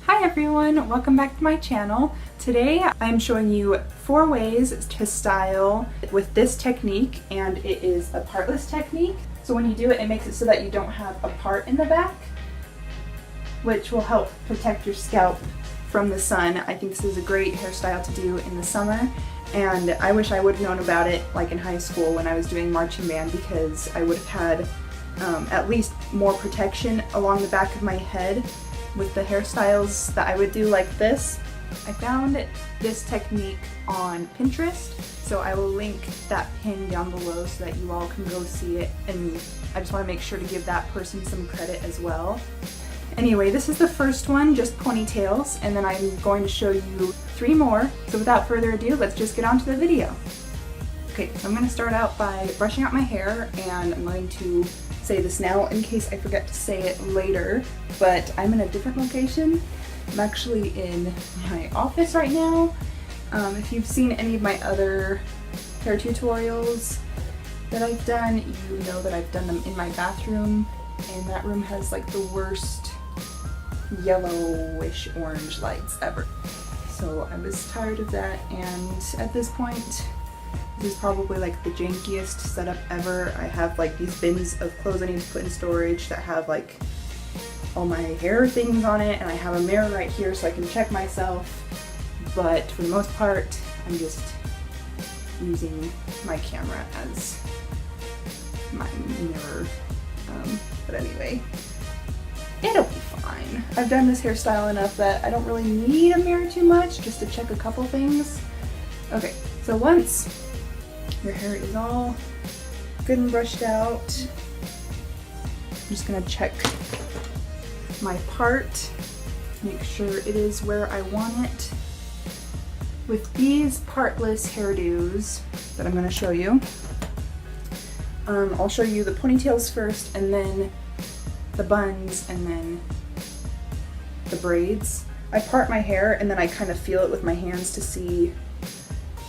Hi everyone, welcome back to my channel. Today I'm showing you 4 ways to style with this technique, and it is a partless technique. So when you do it, it makes it so that you don't have a part in the back, which will help protect your scalp from the sun. I think this is a great hairstyle to do in the summer, and I wish I would have known about it like in high school when I was doing marching band, because I would have had at least more protection along the back of my head with the hairstyles that I would do like this. I found this technique on Pinterest, so I will link that pin down below so that you all can go see it, and I just want to make sure to give that person some credit as well. Anyway, this is the first one, just ponytails, and then I'm going to show you 3 more. So without further ado, let's just get on to the video. Okay, so I'm going to start out by brushing out my hair, and I'm going to say this now in case I forget to say it later, but I'm in a different location. I'm actually in my office right now. If you've seen any of my other hair tutorials that I've done, you know that I've done them in my bathroom, and that room has like the worst yellowish orange lights ever. So I was tired of that, and at this point, this is probably like the jankiest setup ever. I have like these bins of clothes I need to put in storage that have like all my hair things on it, and I have a mirror right here so I can check myself. But for the most part, I'm just using my camera as my mirror. But anyway, it'll be fine. I've done this hairstyle enough that I don't really need a mirror too much, just to check a couple things. Okay, so once your hair is all good and brushed out, I'm just gonna check my part, make sure it is where I want it. With these partless hairdos that I'm gonna show you, I'll show you the ponytails first, and then the buns, and then the braids. I part my hair and then I kind of feel it with my hands to see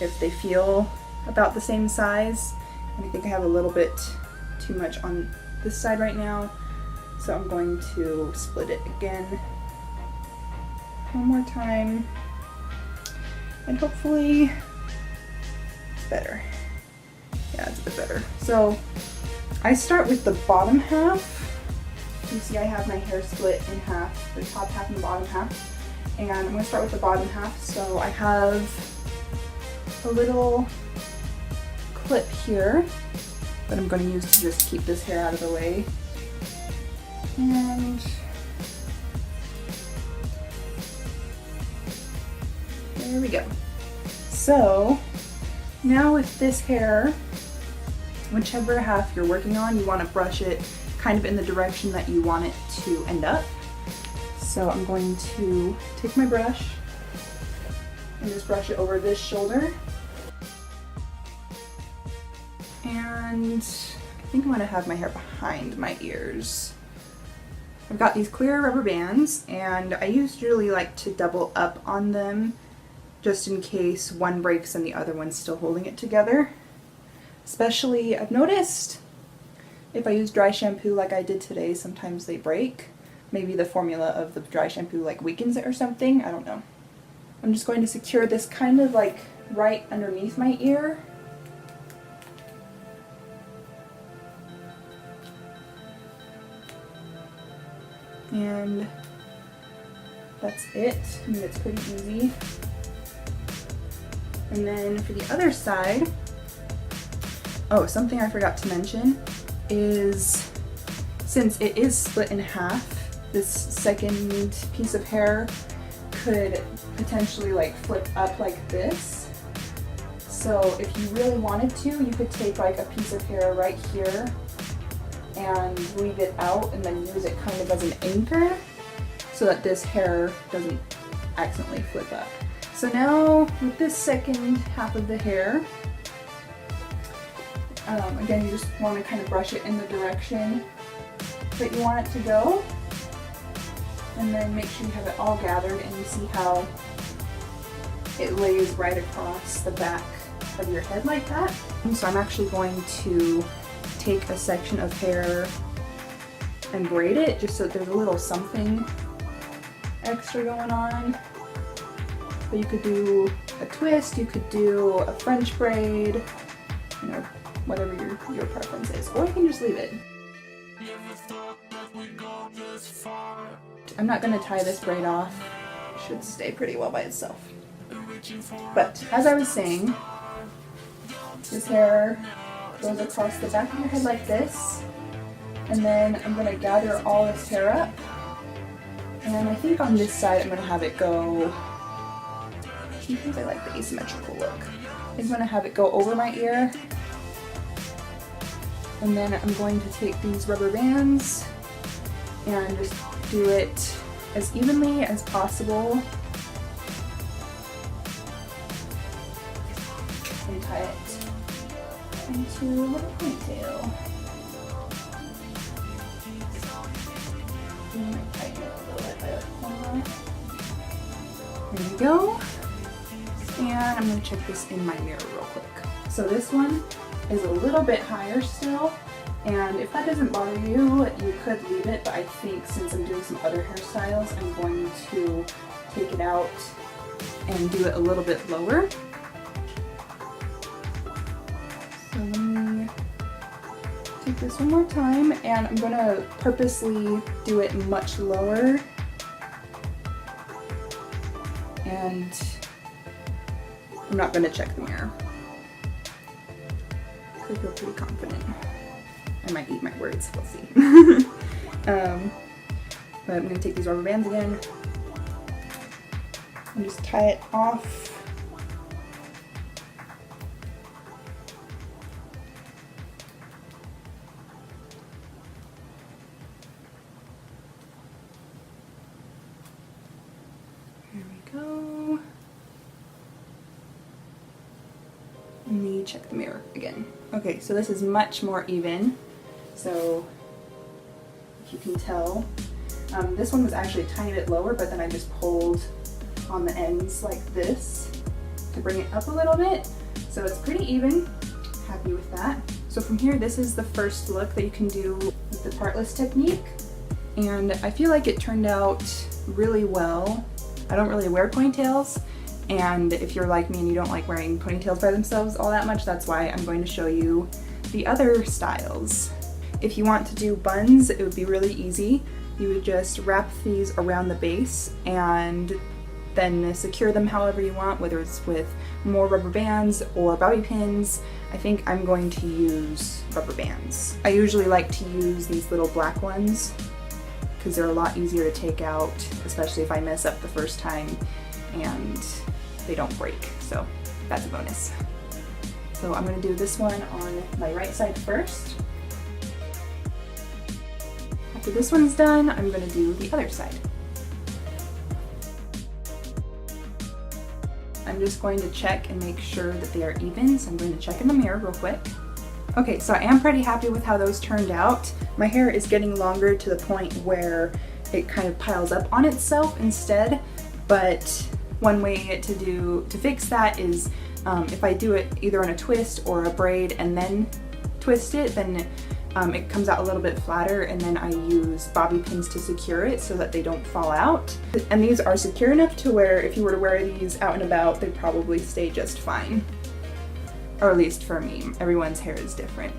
if they feel about the same size, and I think I have a little bit too much on this side right now, so I'm going to split it again one more time, and hopefully it's better. Yeah, it's a bit better. So I start with the bottom half. You see I have my hair split in half, the top half and the bottom half, and I'm going to start with the bottom half. So I have a little clip here that I'm going to use to just keep this hair out of the way, and there we go. So now with this hair, whichever half you're working on, you want to brush it kind of in the direction that you want it to end up. So I'm going to take my brush and just brush it over this shoulder. And I think I'm going to have my hair behind my ears. I've got these clear rubber bands, and I usually like to double up on them just in case one breaks and the other one's still holding it together. Especially, I've noticed if I use dry shampoo like I did today, sometimes they break. Maybe the formula of the dry shampoo like weakens it or something, I don't know. I'm just going to secure this kind of like right underneath my ear. And that's it. I mean, it's pretty easy. And then for the other side, oh, something I forgot to mention is, since it is split in half, this second piece of hair could potentially like flip up like this. So if you really wanted to, you could take like a piece of hair right here and leave it out, and then use it kind of as an anchor so that this hair doesn't accidentally flip up. So now with this second half of the hair, again, you just want to kind of brush it in the direction that you want it to go, and then make sure you have it all gathered, and you see how it lays right across the back of your head like that. And so I'm actually going to take a section of hair and braid it just so that there's a little something extra going on. But you could do a twist, you could do a French braid, you know, whatever your preference is. Or you can just leave it. I'm not going to tie this braid off. It should stay pretty well by itself. But as I was saying, this hair goes across the back of your head like this. And then I'm going to gather all this hair up. And I think on this side I'm going to have it go, sometimes I like the asymmetrical look. I'm going to have it go over my ear. And then I'm going to take these rubber bands and just do it as evenly as possible. And tie it into a little ponytail. I might tighten it a little bit by the corner. There we go. And I'm going to check this in my mirror real quick. So this one is a little bit higher still, and if that doesn't bother you, you could leave it, but I think since I'm doing some other hairstyles, I'm going to take it out and do it a little bit lower. So let me take this one more time, and I'm going to purposely do it much lower. And I'm not going to check the mirror. I feel pretty confident. I might eat my words, we'll see. But I'm going to take these rubber bands again and just tie it off. Here we go. Let me check the mirror again. Okay, so this is much more even. So if you can tell, this one was actually a tiny bit lower, but then I just pulled on the ends like this to bring it up a little bit. So it's pretty even. Happy with that. So from here, this is the first look that you can do with the Partless technique. And I feel like it turned out really well. I don't really wear ponytails. And if you're like me and you don't like wearing ponytails by themselves all that much, that's why I'm going to show you the other styles. If you want to do buns, it would be really easy. You would just wrap these around the base and then secure them however you want, whether it's with more rubber bands or bobby pins. I think I'm going to use rubber bands. I usually like to use these little black ones because they're a lot easier to take out, especially if I mess up the first time and they don't break, so that's a bonus. So I'm going to do this one on my right side first. After this one's done, I'm going to do the other side. I'm just going to check and make sure that they are even, so I'm going to check in the mirror real quick. Okay, so I am pretty happy with how those turned out. My hair is getting longer to the point where it kind of piles up on itself instead, but one way to fix that is if I do it either on a twist or a braid and then twist it, then it comes out a little bit flatter, and then I use bobby pins to secure it so that they don't fall out. And these are secure enough to where if you were to wear these out and about, they'd probably stay just fine. Or at least for me. Everyone's hair is different.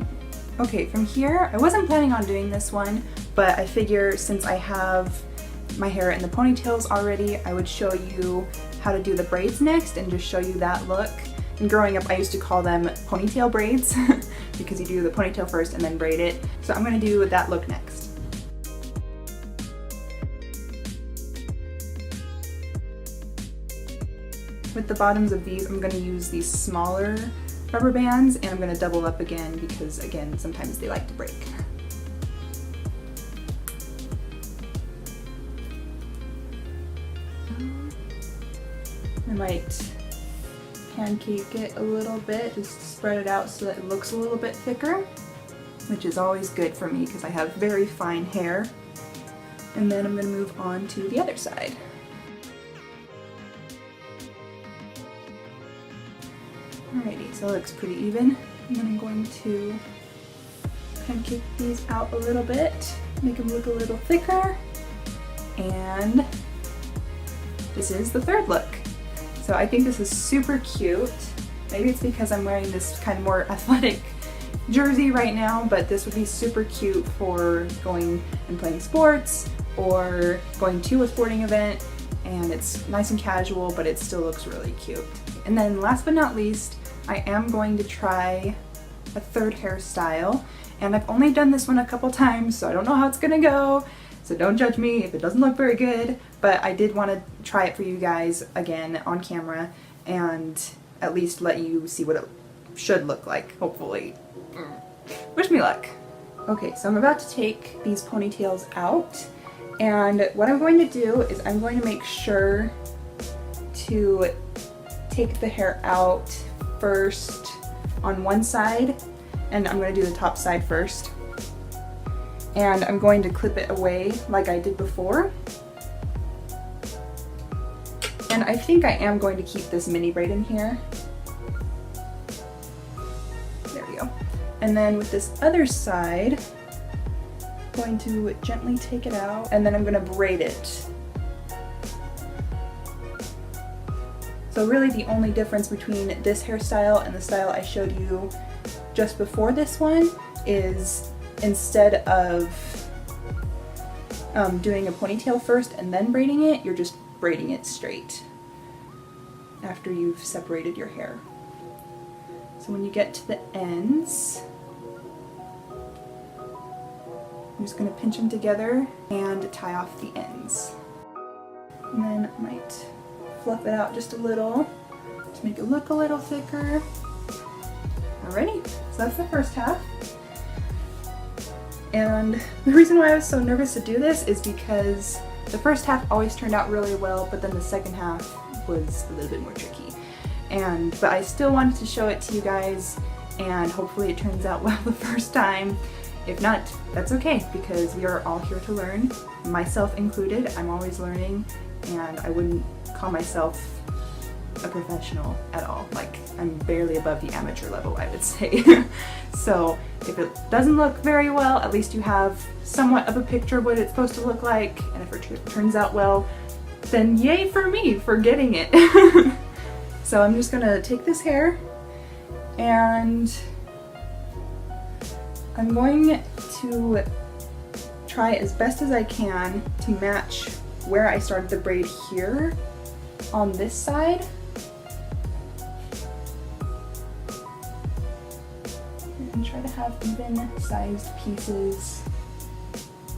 Okay, from here, I wasn't planning on doing this one, but I figure since I have my hair in the ponytails already, I would show you how to do the braids next and just show you that look. And growing up, I used to call them ponytail braids because you do the ponytail first and then braid it. So I'm going to do that look next. With the bottoms of these, I'm going to use these smaller rubber bands, and I'm going to double up again because, again, sometimes they like to break. I might pancake it a little bit, just spread it out so that it looks a little bit thicker, which is always good for me because I have very fine hair. And then I'm going to move on to the other side. Alrighty, so it looks pretty even. And then I'm going to pancake these out a little bit, make them look a little thicker, and this is the third look. So I think this is super cute. Maybe it's because I'm wearing this kind of more athletic jersey right now, but this would be super cute for going and playing sports or going to a sporting event, and it's nice and casual, but it still looks really cute. And then last but not least, I am going to try a third hairstyle, and I've only done this one a couple times, so I don't know how it's gonna go, so don't judge me if it doesn't look very good, but I did want to try it for you guys again on camera and at least let you see what it should look like, hopefully. Wish me luck. Okay, so I'm about to take these ponytails out, and what I'm going to do is I'm going to make sure to take the hair out first on one side, and I'm going to do the top side first. And I'm going to clip it away like I did before. And I think I am going to keep this mini braid in here. There we go. And then with this other side, I'm going to gently take it out, and then I'm going to braid it. So really the only difference between this hairstyle and the style I showed you just before this one is instead of doing a ponytail first and then braiding it, you're just braiding it straight after you've separated your hair. So when you get to the ends, I'm just going to pinch them together and tie off the ends. And then I might fluff it out just a little to make it look a little thicker. Alrighty, so that's the first half. And the reason why I was so nervous to do this is because the first half always turned out really well, but then the second half was a little bit more tricky. But I still wanted to show it to you guys, and hopefully it turns out well the first time. If not, that's okay, because we are all here to learn, myself included. I'm always learning, and I wouldn't call myself a professional at all. Like, I'm barely above the amateur level, I would say. So if it doesn't look very well, at least you have somewhat of a picture of what it's supposed to look like, and if it turns out well, then yay for me for getting it. So I'm just gonna take this hair, and I'm going to try as best as I can to match where I started the braid here on this side. And try to have even sized pieces,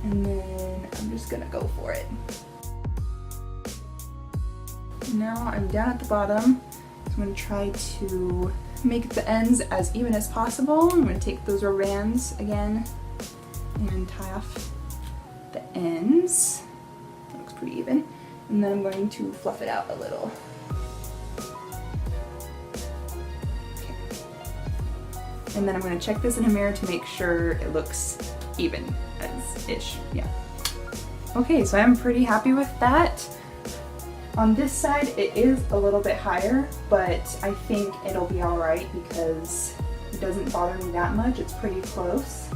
and then I'm just gonna go for it. Now I'm down at the bottom, so I'm gonna try to make the ends as even as possible. I'm gonna take those rubber bands again and tie off the ends. That looks pretty even. And then I'm going to fluff it out a little. Okay. And then I'm going to check this in a mirror to make sure it looks even as ish. Yeah. Okay, so I'm pretty happy with that. On this side it is a little bit higher, but I think it'll be alright because it doesn't bother me that much. It's pretty close.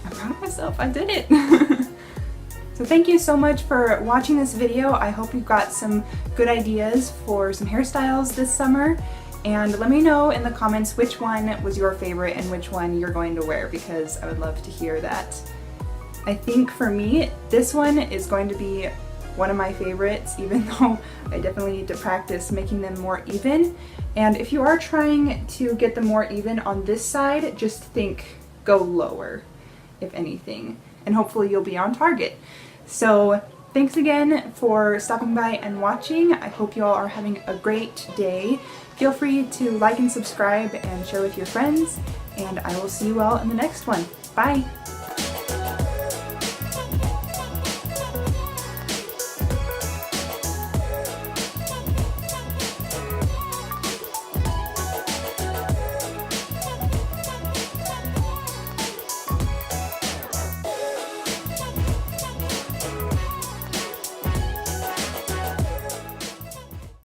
I'm proud of myself, I did it! So thank you so much for watching this video. I hope you got some good ideas for some hairstyles this summer, and let me know in the comments which one was your favorite and which one you're going to wear, because I would love to hear that. I think for me, this one is going to be one of my favorites, even though I definitely need to practice making them more even. And if you are trying to get them more even on this side, just think go lower, if anything, and hopefully you'll be on target. So thanks again for stopping by and watching. I hope you all are having a great day. Feel free to like and subscribe and share with your friends, and I will see you all in the next one. Bye!